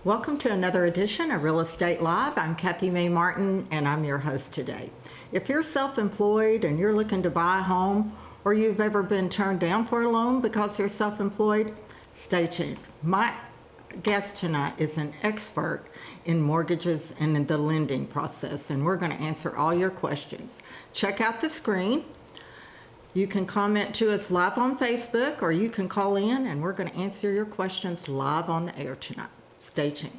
Welcome to another edition of Real Estate Live. I'm Kathy Mae Martin, and I'm your host today. If you're self-employed and you're looking to buy a home, or you've ever been turned down for a loan because you're self-employed, stay tuned. My guest tonight is an expert in mortgages and in the lending process, and we're going to answer all your questions. Check out the screen. You can comment to us live on Facebook, or you can call in, and we're going to answer your questions live on the air tonight. Stay tuned.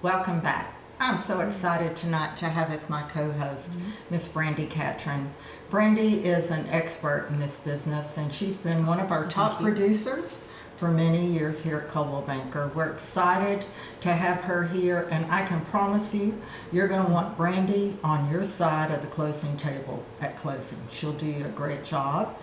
Welcome back. I'm so excited tonight to have as my co-host Miss Brandy Catron. Brandy is an expert in this business, and she's been one of our top producers for many years here at Coldwell Banker. We're excited to have her here, and I can promise you, you're going to want Brandy on your side of the closing table at closing. She'll do you a great job.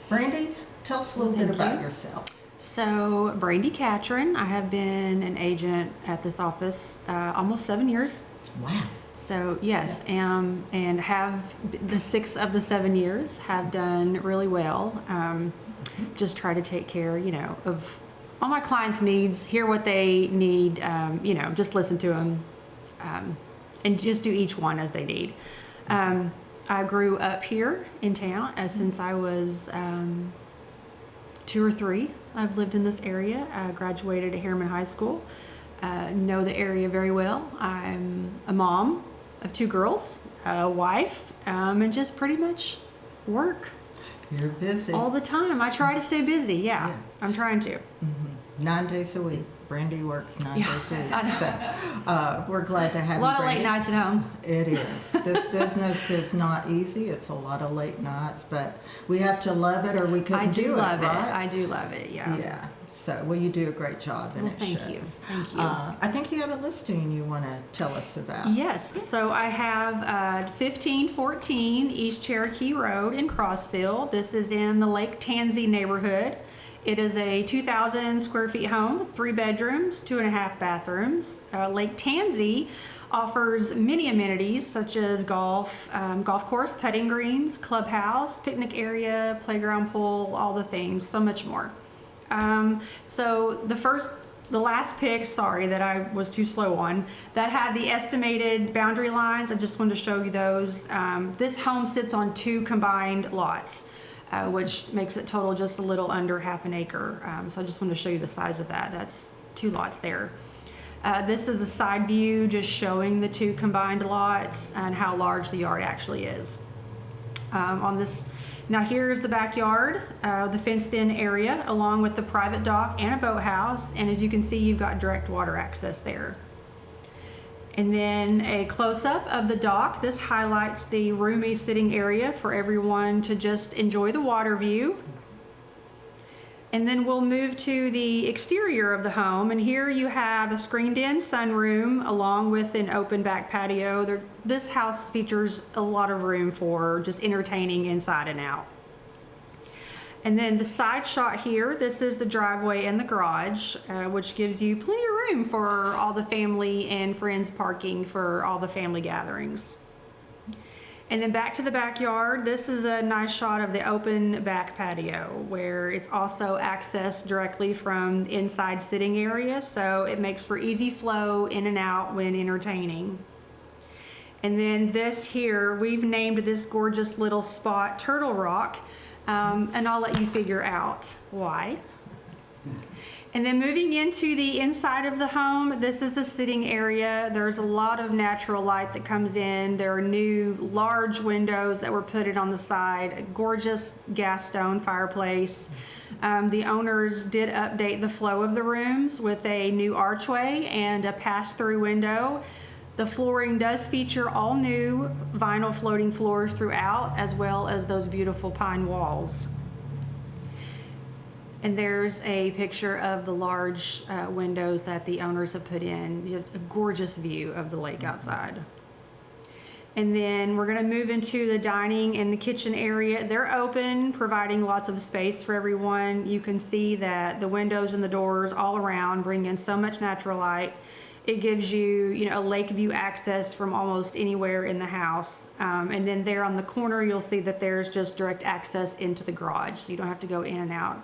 Brandy, tell us a little bit about yourself. So, Brandy Catron, I have been an agent at this office almost 7 years. Wow. So, yes, and have the 6 of the 7 years have done really well. Just try to take care, of all my clients' needs, hear what they need, just listen to them, and just do each one as they need. I grew up here in town since I was 2 or 3. I've lived in this area. I graduated at Harriman High School. Know the area very well. I'm a mom of 2 girls, a wife, and just pretty much work. You're busy. All the time. I try to stay busy, yeah. I'm trying to. 9 days a week. Brandy works 9 days a week. So, we're glad to have you, A lot of Brandy. late nights at home. It is. This business is not easy. It's a lot of late nights, but we have to love it or we couldn't do it, right? I do love it, yeah. Yeah. So, well, you do a great job, and it shows. Thank you. Thank you. I think you have a listing you want to tell us about. Yes. So I have 1514 East Cherokee Road in Crossville. This is in the Lake Tansey neighborhood. It is a 2,000 square feet home, 3 bedrooms, 2.5 bathrooms. Lake Tansey offers many amenities such as golf course, putting greens, clubhouse, picnic area, playground, pool, all the things, so much more. So the last pic, sorry that I was too slow on, that had the estimated boundary lines. I just wanted to show you those. This home sits on 2 combined lots, which makes it total just a little under half an acre. So I just wanted to show you the size of that. That's 2 lots there. This is the side view, just showing the 2 combined lots and how large the yard actually is. Now here's the backyard, the fenced-in area, along with the private dock and a boathouse. And as you can see, you've got direct water access there. And then a close-up of the dock. This highlights the roomy sitting area for everyone to just enjoy the water view. And then we'll move to the exterior of the home, and here you have a screened-in sunroom along with an open back patio. This house features a lot of room for just entertaining inside and out. And then the side shot here, this is the driveway and the garage, which gives you plenty of room for all the family and friends parking for all the family gatherings. And then back to the backyard, this is a nice shot of the open back patio where it's also accessed directly from the inside sitting area, so it makes for easy flow in and out when entertaining. And then this here, we've named this gorgeous little spot Turtle Rock, and I'll let you figure out why. And then moving into the inside of the home, this is the sitting area. There's a lot of natural light that comes in. There are new large windows that were put in on the side, a gorgeous gas stone fireplace. The owners did update the flow of the rooms with a new archway and a pass-through window. The flooring does feature all new vinyl floating floors throughout, as well as those beautiful pine walls. And there's a picture of the large windows that the owners have put in. You have a gorgeous view of the lake outside. And then we're gonna move into the dining and the kitchen area. They're open, providing lots of space for everyone. You can see that the windows and the doors all around bring in so much natural light. It gives you, a lake view access from almost anywhere in the house. And then there on the corner, you'll see that there's just direct access into the garage, so you don't have to go in and out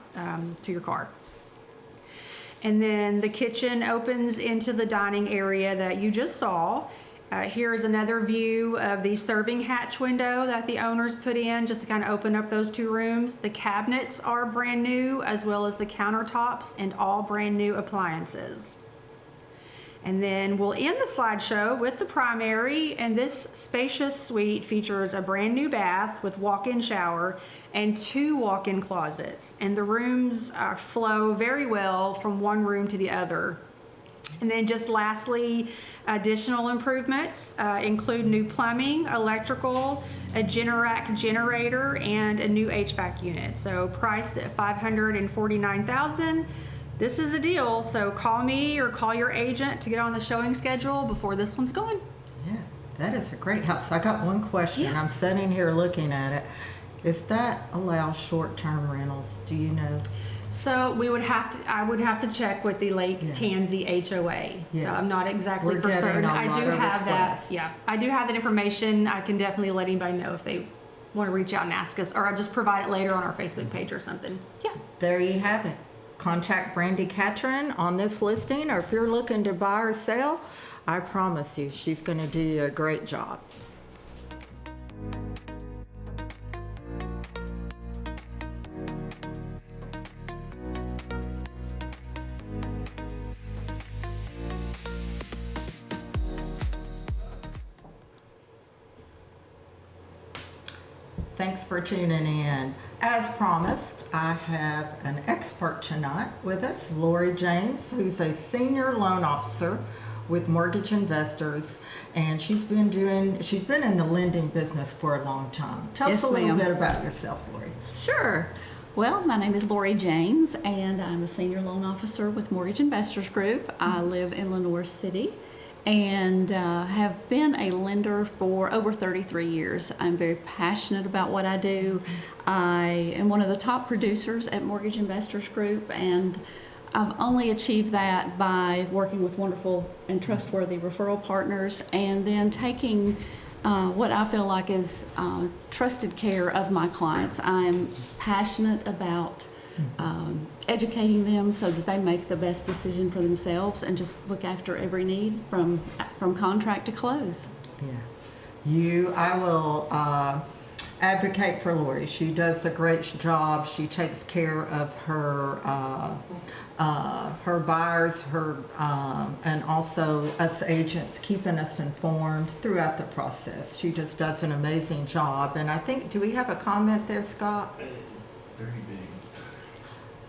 to your car. And then the kitchen opens into the dining area that you just saw. Here's another view of the serving hatch window that the owners put in just to kind of open up those two rooms. The cabinets are brand new, as well as the countertops, and all brand new appliances. And then we'll end the slideshow with the primary, and this spacious suite features a brand new bath with walk-in shower and 2 walk-in closets. And the rooms flow very well from one room to the other. And then just lastly, additional improvements include new plumbing, electrical, a Generac generator, and a new HVAC unit. So priced at $549,000. This is a deal, so call me or call your agent to get on the showing schedule before this one's going. Yeah, that is a great house. I got one question. Yeah. I'm sitting here looking at it. Is that allow short-term rentals? Do you know? So I would have to check with the Lake Tansy HOA. Yeah. So I'm not exactly We're for getting certain. a I lot do of have that. requests. Yeah, I do have that information. I can definitely let anybody know if they want to reach out and ask us, or I'll just provide it later on our Facebook page or something. Yeah. There you have it. Contact Brandy Catron on this listing, or if you're looking to buy or sell, I promise you she's going to do you a great job. Thanks for tuning in. As promised, I have an expert tonight with us, Lorie Jaynes, who's a senior loan officer with Mortgage Investors, and she's been in the lending business for a long time. Tell us Yes, a little ma'am. bit about yourself, Lorie. Sure. Well, my name is Lorie Jaynes, and I'm a senior loan officer with Mortgage Investors Group. I live in Lenore City and have been a lender for over 33 years. I'm very passionate about what I do. I am one of the top producers at Mortgage Investors Group, and I've only achieved that by working with wonderful and trustworthy referral partners, and then taking what I feel like is trusted care of my clients. I'm passionate about educating them so that they make the best decision for themselves and just look after every need from contract to close. Yeah. I will advocate for Lorie. She does a great job. She takes care of her buyers, and also us agents, keeping us informed throughout the process. She just does an amazing job. And I think, do we have a comment there, Scott? It's very big.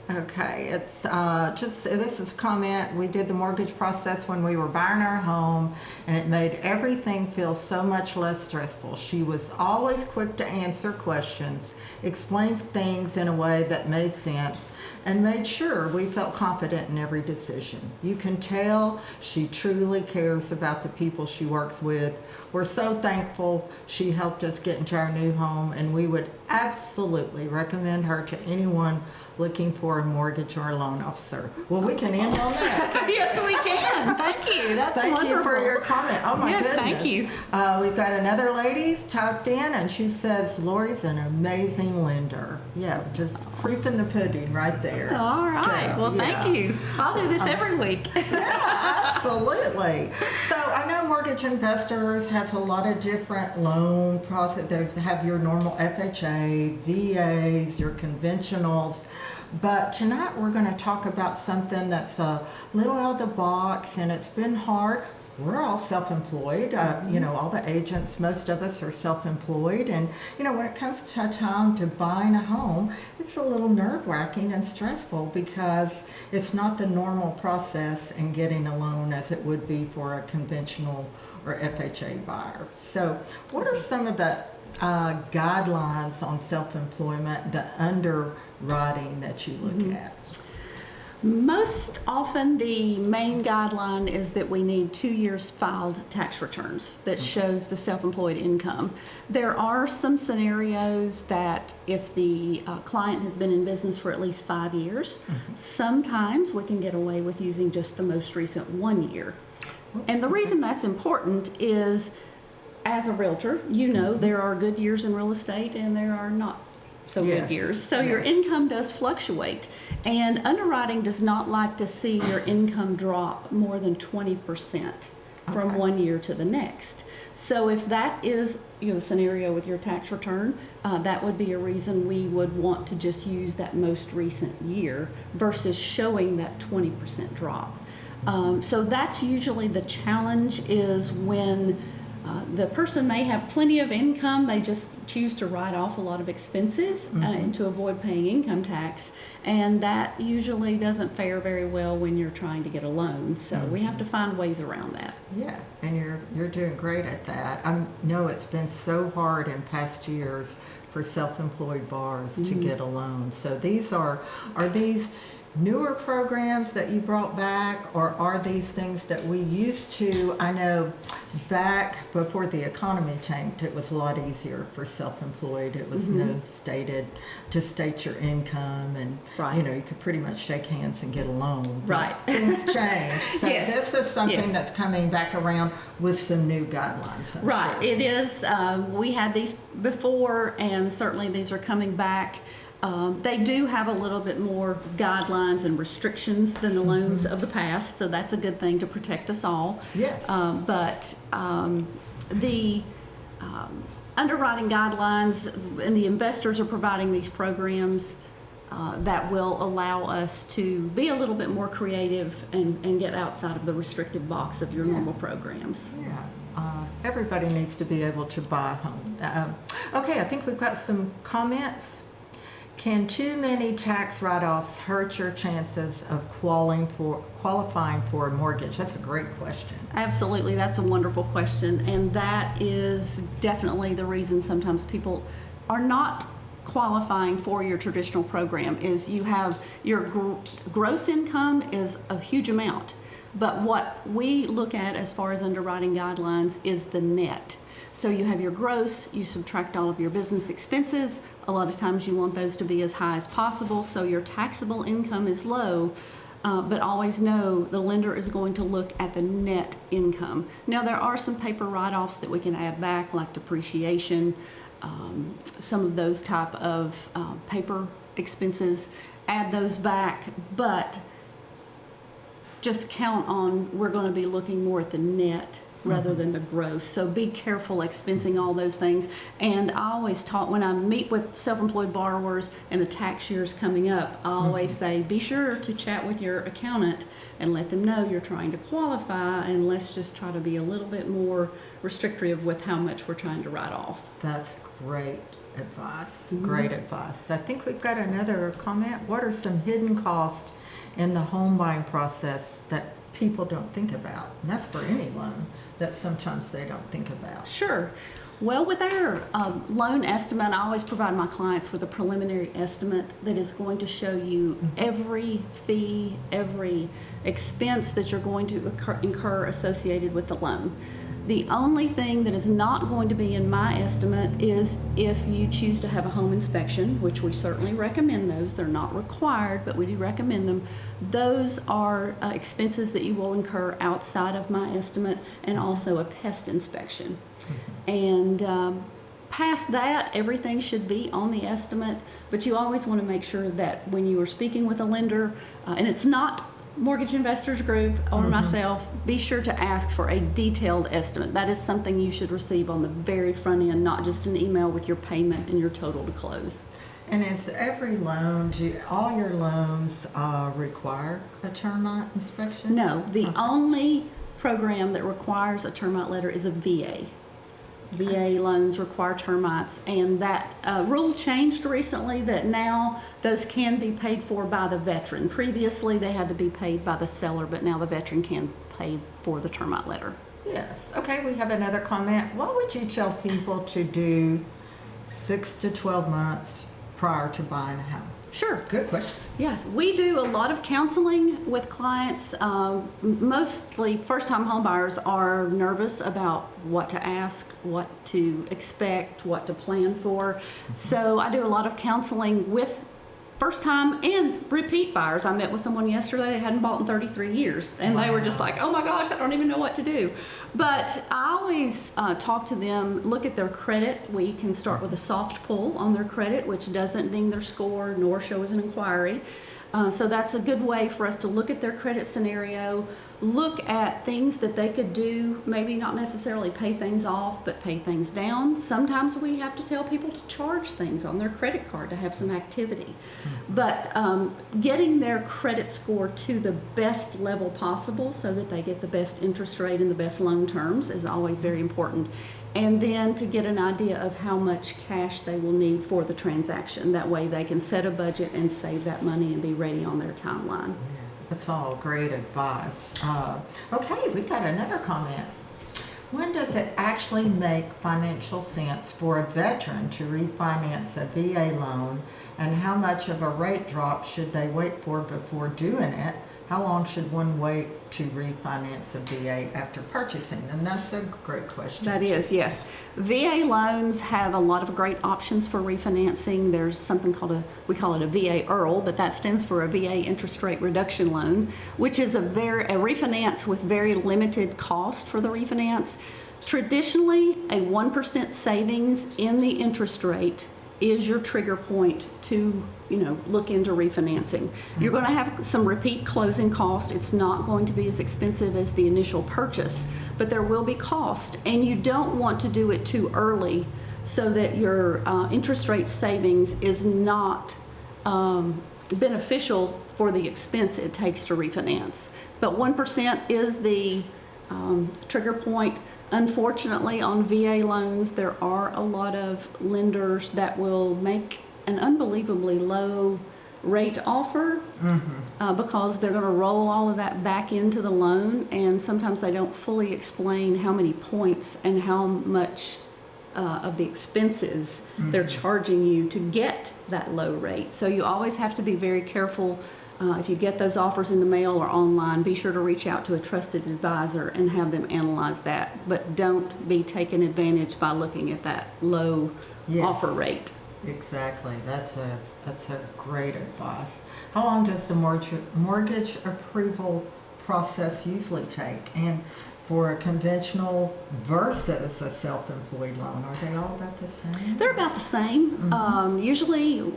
Okay, it's this is a comment. We did the mortgage process when we were buying our home, and it made everything feel so much less stressful. She was always quick to answer questions, explains things in a way that made sense, and made sure we felt confident in every decision. You can tell she truly cares about the people she works with. We're so thankful she helped us get into our new home, and we would absolutely recommend her to anyone looking for a mortgage or a loan officer. Well, we can end on that. Yes, we can. Thank you. That's Thank wonderful. you for your comment. Oh my Yes, goodness. thank you. We've got another lady's typed in, and she says Lorie's an amazing lender. Yeah, just proofing the pudding right there. All right. So, Well, yeah. thank you. I'll do this every week. Yeah, absolutely. So I know Mortgage Investors has a lot of different loan process. They have your normal FHA, VAs, your conventionals. But tonight we're going to talk about something that's a little out of the box, and it's been hard. We're all self-employed. All the agents, most of us are self-employed. And, when it comes to time to buying a home, it's a little nerve-wracking and stressful because it's not the normal process in getting a loan as it would be for a conventional or FHA buyer. So what are some of the guidelines on self-employment, the underwriting that you look at? Most often, the main guideline is that we need 2 years filed tax returns that shows the self-employed income. There are some scenarios that if the client has been in business for at least 5 years, sometimes we can get away with using just the most recent 1 year. And the reason that's important is, as a realtor, you know there are good years in real estate and there are not so Yes. good years. So your Yes. income does fluctuate. And underwriting does not like to see your income drop more than 20% from Okay. 1 year to the next. So if that is the scenario with your tax return, that would be a reason we would want to just use that most recent year versus showing that 20% drop. So that's usually the challenge, is when the person may have plenty of income, they just choose to write off a lot of expenses and to avoid paying income tax, and that usually doesn't fare very well when you're trying to get a loan. So we have to find ways around that. Yeah, and you're doing great at that. I know it's been so hard in past years for self-employed bars to get a loan. So are these newer programs that you brought back, or are these things that we used to? I know back before the economy tanked, it was a lot easier for self-employed. It was to state your income, and Right. you could pretty much shake hands and get a loan. But Right. things change. So Yes. this is something Yes. that's coming back around with some new guidelines. I'm Right, sure. it is. We had these before, and certainly these are coming back. They do have a little bit more guidelines and restrictions than the loans of the past, so that's a good thing to protect us all. Yes. But the underwriting guidelines, and the investors are providing these programs that will allow us to be a little bit more creative and get outside of the restrictive box of your normal programs. Yeah. Everybody needs to be able to buy a home. Okay, I think we've got some comments. Can too many tax write-offs hurt your chances of qualifying for a mortgage? That's a great question. Absolutely, that's a wonderful question, and that is definitely the reason sometimes people are not qualifying for your traditional program. Is you have your gross income is a huge amount, but what we look at as far as underwriting guidelines is the net. So you have your gross, you subtract all of your business expenses. A lot of times you want those to be as high as possible, so your taxable income is low, but always know the lender is going to look at the net income. Now there are some paper write-offs that we can add back, like depreciation, some of those type of paper expenses, add those back, but just count on, we're going to be looking more at the net rather than the gross. So be careful expensing all those things. And I always talk, when I meet with self-employed borrowers and the tax year's coming up, I always say, be sure to chat with your accountant and let them know you're trying to qualify, and let's just try to be a little bit more restrictive with how much we're trying to write off. That's great advice. Great advice. I think we've got another comment. What are some hidden costs in the home buying process that people don't think about? And that's for any loan that sometimes they don't think about. Sure. Well, with our loan estimate, I always provide my clients with a preliminary estimate that is going to show you every fee, every expense that you're going to incur associated with the loan. The only thing that is not going to be in my estimate is if you choose to have a home inspection, which we certainly recommend those. They're not required, but we do recommend them. Those are expenses that you will incur outside of my estimate, and also a pest inspection. And past that, everything should be on the estimate, but you always want to make sure that when you are speaking with a lender, and it's not Mortgage Investors Group or myself, be sure to ask for a detailed estimate. That is something you should receive on the very front end, not just an email with your payment and your total to close. And is every loan, all your loans require a termite inspection? No, the only program that requires a termite letter is a VA. VA loans require termites, and that rule changed recently that now those can be paid for by the veteran. Previously they had to be paid by the seller, but now the veteran can pay for the termite letter. Yes. Okay, we have another comment. What would you tell people to do 6 to 12 months prior to buying a home? Sure. Good question. Yes, we do a lot of counseling with clients. Mostly first-time homebuyers are nervous about what to ask, what to expect, what to plan for. So I do a lot of counseling with first-time and repeat buyers. I met with someone yesterday that hadn't bought in 33 years, and they were just like, oh my gosh, I don't even know what to do. But I always talk to them, look at their credit. We can start with a soft pull on their credit, which doesn't ding their score nor show as an inquiry. So that's a good way for us to look at their credit scenario, look at things that they could do, maybe not necessarily pay things off, but pay things down. Sometimes we have to tell people to charge things on their credit card to have some activity. But getting their credit score to the best level possible so that they get the best interest rate and the best loan terms is always very important. And then to get an idea of how much cash they will need for the transaction. That way they can set a budget and save that money and be ready on their timeline. That's all great advice. Okay, we got another comment. When does it actually make financial sense for a veteran to refinance a VA loan, and how much of a rate drop should they wait for before doing it? How long should one wait to refinance a VA after purchasing? And that's a great question. That is, yes. VA loans have a lot of great options for refinancing. There's something called we call it a VA IRRL, but that stands for a VA interest rate reduction loan, which is a refinance with very limited cost for the refinance. Traditionally, a 1% savings in the interest rate is your trigger point to look into refinancing. You're going to have some repeat closing costs. It's not going to be as expensive as the initial purchase, but there will be cost, and you don't want to do it too early so that your interest rate savings is not beneficial for the expense it takes to refinance. But 1% is the trigger point. Unfortunately, on VA loans, there are a lot of lenders that will make an unbelievably low rate offer because they're going to roll all of that back into the loan, and sometimes they don't fully explain how many points and how much of the expenses they're charging you to get that low rate. So you always have to be very careful. If you get those offers in the mail or online, be sure to reach out to a trusted advisor and have them analyze that. But don't be taken advantage by looking at that low offer rate. Exactly. That's a great advice. How long does the mortgage approval process usually take? And for a conventional versus a self-employed loan, are they all about the same? They're about the same. Usually,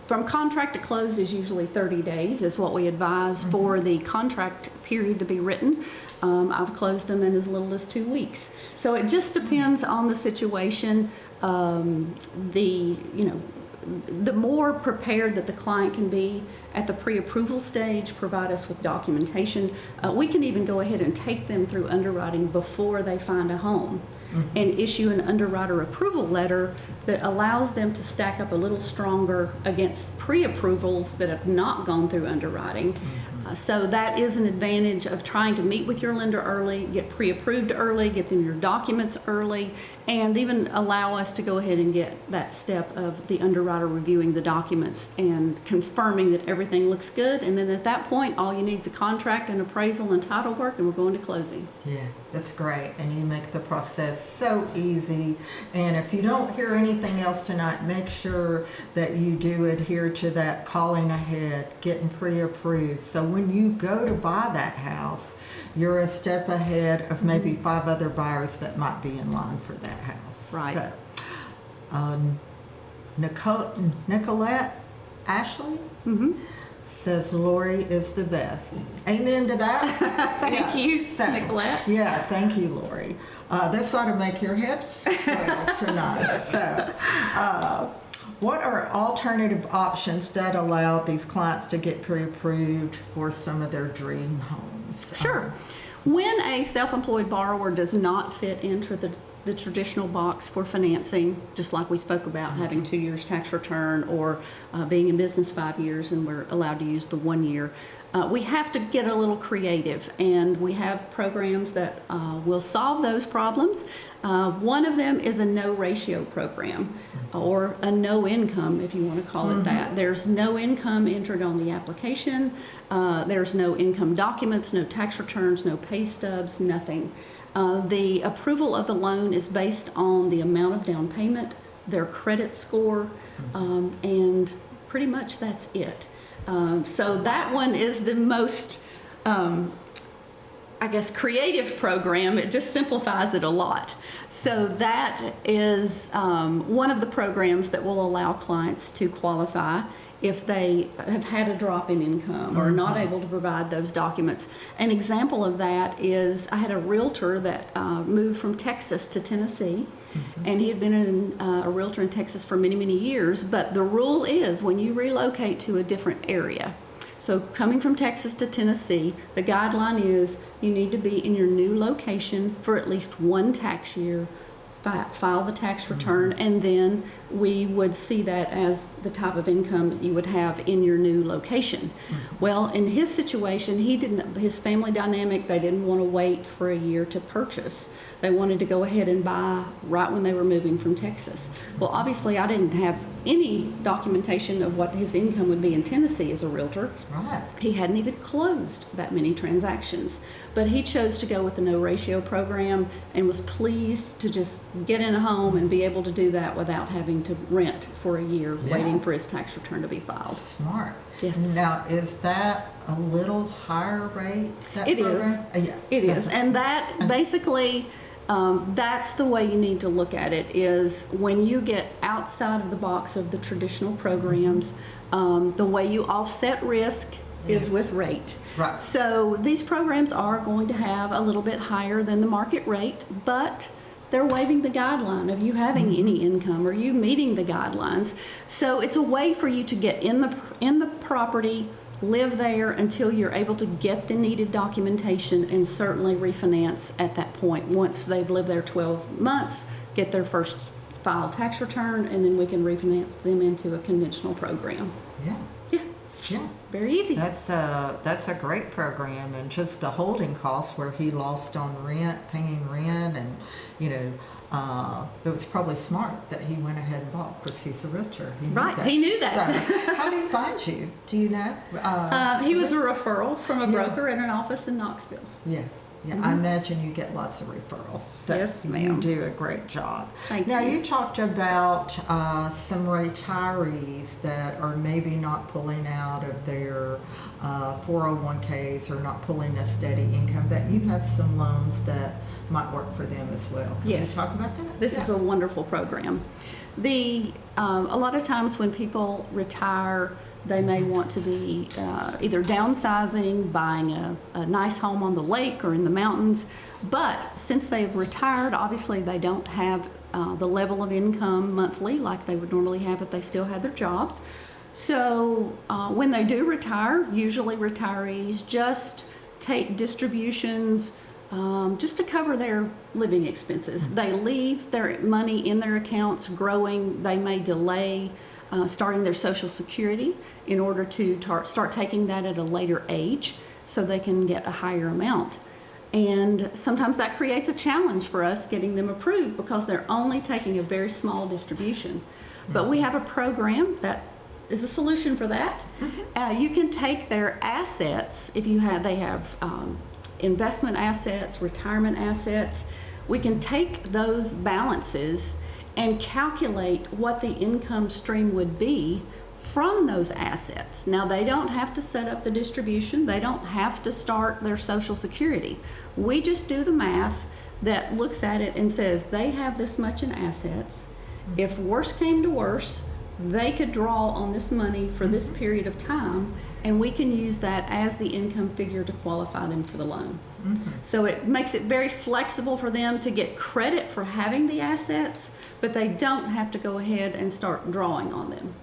from contract to close is usually 30 days is what we advise for the contract period to be written. I've closed them in as little as 2 weeks. So it just depends on the situation. The more prepared that the client can be at the pre-approval stage, provide us with documentation. We can even go ahead and take them through underwriting before they find a home and issue an underwriter approval letter that allows them to stack up a little stronger against pre-approvals that have not gone through underwriting. So that is an advantage of trying to meet with your lender early, get pre-approved early, get them your documents early, and even allow us to go ahead and get that step of the underwriter reviewing the documents and confirming that everything looks good. And then at that point, all you need is a contract and appraisal and title work, and we're going to closing. Yeah, that's great. And you make the process so easy. And if you don't hear anything else tonight, make sure that you do adhere to that calling ahead, getting pre-approved. So when you go to buy that house, you're a step ahead of maybe 5 other buyers that might be in line for that house. Right. So, Nicolette Ashley says Lorie is the best. Amen to that. Thank you, Nicolette. Yeah, thank you, Lorie. This ought to make your head swell tonight. So, what are alternative options that allow these clients to get pre-approved for some of their dream homes? Sure. When a self-employed borrower does not fit into the the traditional box for financing, just like we spoke about, having 2 years tax return, or being in business 5 years and we're allowed to use the 1 year. We have to get a little creative, and we have programs that will solve those problems. One of them is a no ratio program, or a no income, if you want to call it that. There's no income entered on the application. There's no income documents, no tax returns, no pay stubs, nothing. The approval of the loan is based on the amount of down payment, their credit score, and pretty much that's it. So that one is the most, I guess, creative program. It just simplifies it a lot. So that is one of the programs that will allow clients to qualify if they have had a drop in income or not able to provide those documents. An example of that is I had a realtor that moved from Texas to Tennessee. And he had been a realtor in Texas for many, many years. But the rule is when you relocate to a different area, so coming from Texas to Tennessee, the guideline is you need to be in your new location for at least 1 tax year, file the tax return, and then we would see that as the type of income that you would have in your new location. Well, in his situation, his family dynamic, they didn't want to wait for a year to purchase. They wanted to go ahead and buy right when they were moving from Texas. Well, obviously, I didn't have any documentation of what his income would be in Tennessee as a realtor. Right. He hadn't even closed that many transactions. But he chose to go with the no ratio program and was pleased to just get in a home and be able to do that without having to rent for a year, waiting for his tax return to be filed. Smart. Yes. Now, is that a little higher rate? It is. Yeah. It is. And that basically, that's the way you need to look at it, is when you get outside of the box of the traditional programs, the way you offset risk is with rate. Right. So these programs are going to have a little bit higher than the market rate, but they're waiving the guideline of you having any income or you meeting the guidelines. So it's a way for you to get in the property, live there until you're able to get the needed documentation, and certainly refinance at that point once they've lived there 12 months, get their first file tax return, and then we can refinance them into a conventional program. Yeah. Yeah. Yeah. Very easy. That's a great program, and just the holding costs where he lost on paying rent, and it was probably smart that he went ahead and bought because he's a realtor. He knew that. So, how did he find you? Do you know? He was a referral from a broker in an office in Knoxville. Yeah. Yeah, I imagine you get lots of referrals. So Yes, ma'am. You do a great job. Thank now, you. you talked about some retirees that are maybe not pulling out of their 401ks or not pulling a steady income, that you have some loans that might work for them as well. Can Yes. we talk about that? This is a wonderful program. A lot of times when people retire, they may want to be either downsizing, buying a nice home on the lake or in the mountains. But since they've retired, obviously they don't have the level of income monthly like they would normally have if they still had their jobs. So when they do retire, usually retirees just take distributions just to cover their living expenses. They leave their money in their accounts growing. They may delay starting their Social Security in order to start taking that at a later age so they can get a higher amount. And sometimes that creates a challenge for us getting them approved because they're only taking a very small distribution. But we have a program that is a solution for that. You can take their assets, they have investment assets, retirement assets. We can take those balances and calculate what the income stream would be from those assets. Now, they don't have to set up the distribution. They don't have to start their Social Security. We just do the math that looks at it and says they have this much in assets. If worse came to worse, they could draw on this money for this period of time, and we can use that as the income figure to qualify them for the loan. So it makes it very flexible for them to get credit for having the assets, but they don't have to go ahead and start drawing on them,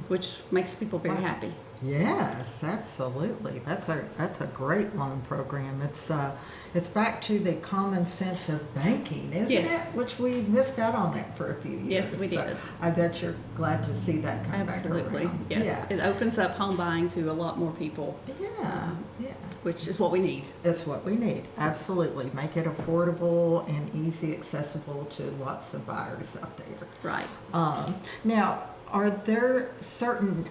which makes people very happy. Yes, absolutely. That's a great loan program. It's back to the common sense of banking, isn't Yes. it? Which we missed out on that for a few years. Yes, we So did. I bet you're glad to see that come Absolutely, back around. yes. Yeah. It opens up home buying to a lot more people, Yeah. Yeah. which is what we need. It's what we need. Absolutely. Make it affordable and easy accessible to lots of buyers out there. Right. Now, are there certain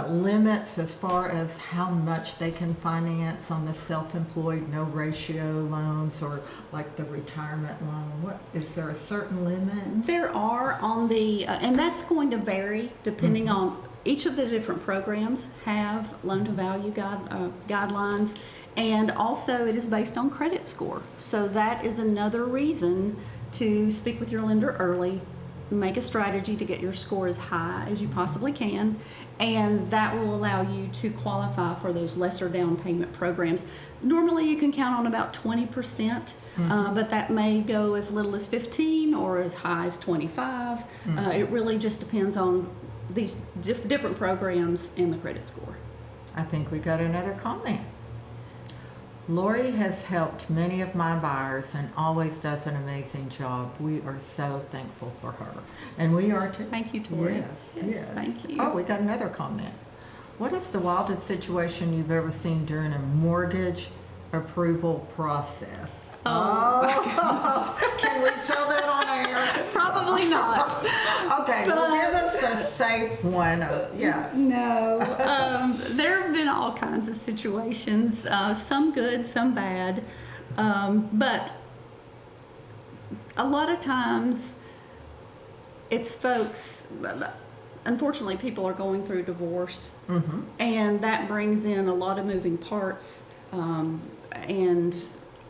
limits as far as how much they can finance on the self-employed no ratio loans or like the retirement loan? What is there a certain limit? There are on the, and that's going to vary depending on each of the different programs have loan to value guidelines, and also it is based on credit score. So that is another reason to speak with your lender early, make a strategy to get your score as high as you possibly can, and that will allow you to qualify for those lesser down payment programs. Normally you can count on about 20%, but that may go as little as 15 or as high as 25. It really just depends on these different programs and the credit score. I think we got another comment. Lorie has helped many of my buyers and always does an amazing job. We are so thankful for her. And we are too. Thank you, Tori. Yes. Thank you. Oh, we got another comment. What is the wildest situation you've ever seen during a mortgage approval process? Oh, can we tell that on air? Probably not. Okay, well, give us a safe one. Yeah. No. There have been all kinds of situations, some good, some bad. But a lot of times it's folks, unfortunately, people are going through divorce, and that brings in a lot of moving parts, and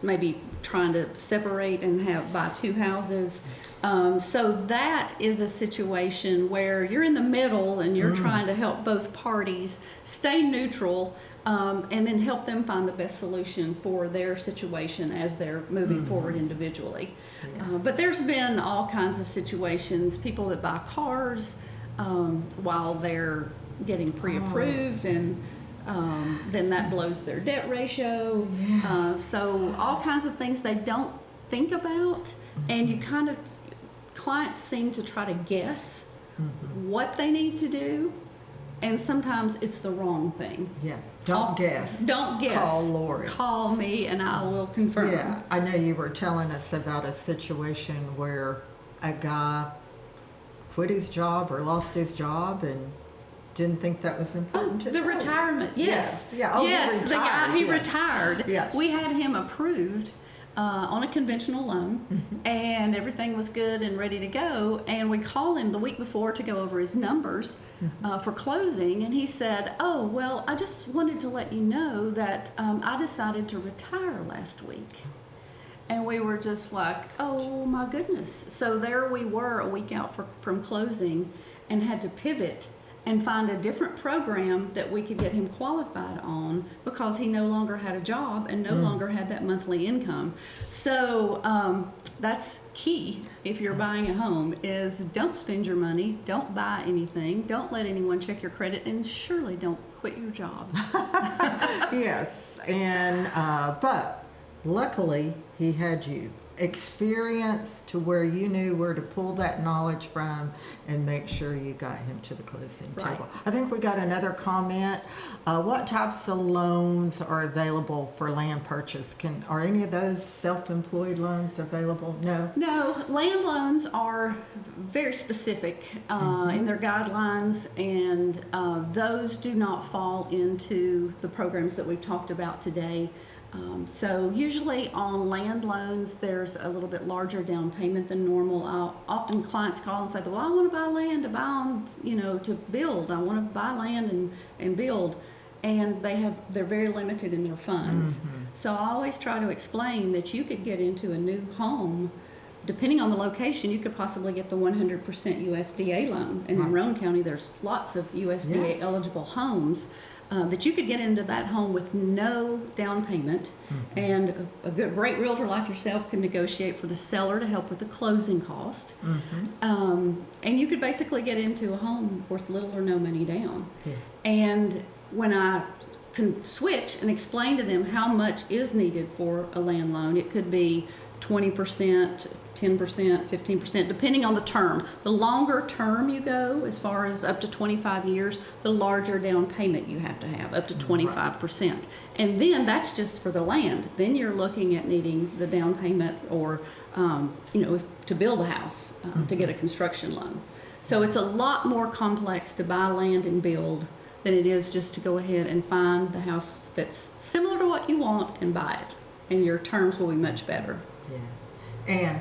maybe trying to separate and buy two houses. So that is a situation where you're in the middle and you're trying to help both parties stay neutral, and then help them find the best solution for their situation as they're moving forward individually. But there's been all kinds of situations, people that buy cars while they're getting pre-approved, and then that blows their debt ratio. So all kinds of things they don't think about, and you kind of, clients seem to try to guess what they need to do, and sometimes it's the wrong thing. Yeah. Don't guess. Don't guess. Call Lorie. Call me and I will confirm. Yeah, I know you were telling us about a situation where a guy quit his job or lost his job and didn't think that was important to The tell you. retirement, yes. Yeah. Oh, he yes, the guy, retired, he yes. retired. Yes. We had him approved on a conventional loan, and everything was good and ready to go. And we called him the week before to go over his numbers for closing, and he said, "Oh, well, I just wanted to let you know that I decided to retire last week." And we were just like, "Oh my goodness!" So there we were a week out from closing, and had to pivot and find a different program that we could get him qualified on, because he no longer had a job and no longer had that monthly income. So that's key if you're buying a home, is don't spend your money, don't buy anything, don't let anyone check your credit, and surely don't quit your job. Yes, and but luckily he had you. Experience to where you knew where to pull that knowledge from and make sure you got him to the closing Right. table. I think we got another comment. What types of loans are available for land purchase? Are any of those self-employed loans available? No? No, land loans are very specific in their guidelines, and those do not fall into the programs that we've talked about today. So usually on land loans, there's a little bit larger down payment than normal. Often clients call and say, "Well, I want to buy land to buy on, to build. I want to buy land and build," and they're very limited in their funds. So I always try to explain that you could get into a new home. Depending on the location, you could possibly get the 100% USDA loan. And in Roane County, there's lots of USDA Yes. eligible homes that you could get into that home with no down payment. And a great realtor like yourself can negotiate for the seller to help with the closing cost. And you could basically get into a home worth little or no money down. And when I can switch and explain to them how much is needed for a land loan, it could be 20%, 10%, 15%, depending on the term. The longer term you go, as far as up to 25 years, the larger down payment you have to have, up to 25%. And then that's just for the land. Then you're looking at needing the down payment or, to build a house, to get a construction loan. So it's a lot more complex to buy land and build than it is just to go ahead and find the house that's similar to what you want and buy it. And your terms will be much better. Yeah. And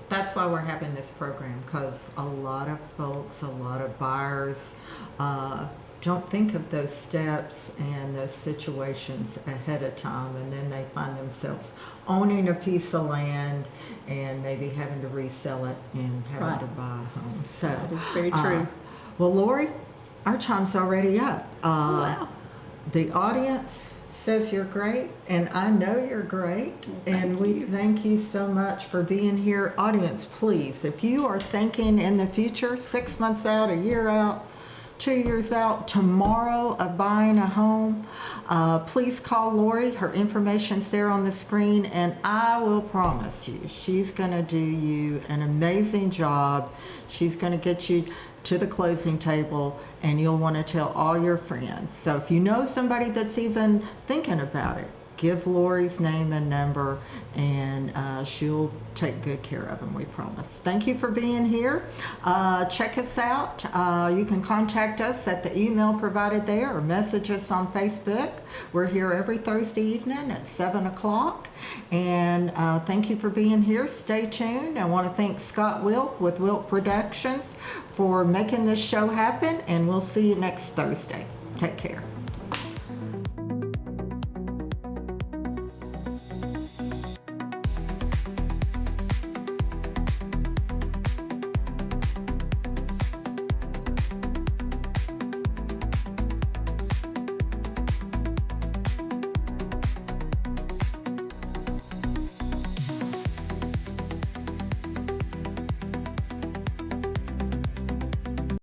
that's why we're having this program, because a lot of folks, a lot of buyers don't think of those steps and those situations ahead of time, and then they find themselves owning a piece of land and maybe having to resell it and having Right. to buy a home. So That is very true. Well, Lorie, our time's already up. Wow. The audience says you're great, and I know you're great. Well, thank And we you. thank you so much for being here. Audience, please, if you are thinking in the future, 6 months out, a year out, 2 years out, tomorrow of buying a home, please call Lorie. Her information's there on the screen, and I will promise you, she's going to do you an amazing job. She's going to get you to the closing table, and you'll want to tell all your friends. So if you know somebody that's even thinking about it, give Lorie's name and number, and she'll take good care of them, we promise. Thank you for being here. Check us out. You can contact us at the email provided there or message us on Facebook. We're here every Thursday evening at 7 o'clock. And thank you for being here. Stay tuned. I want to thank Scott Wilk with Wilk Productions for making this show happen, and we'll see you next Thursday. Take care.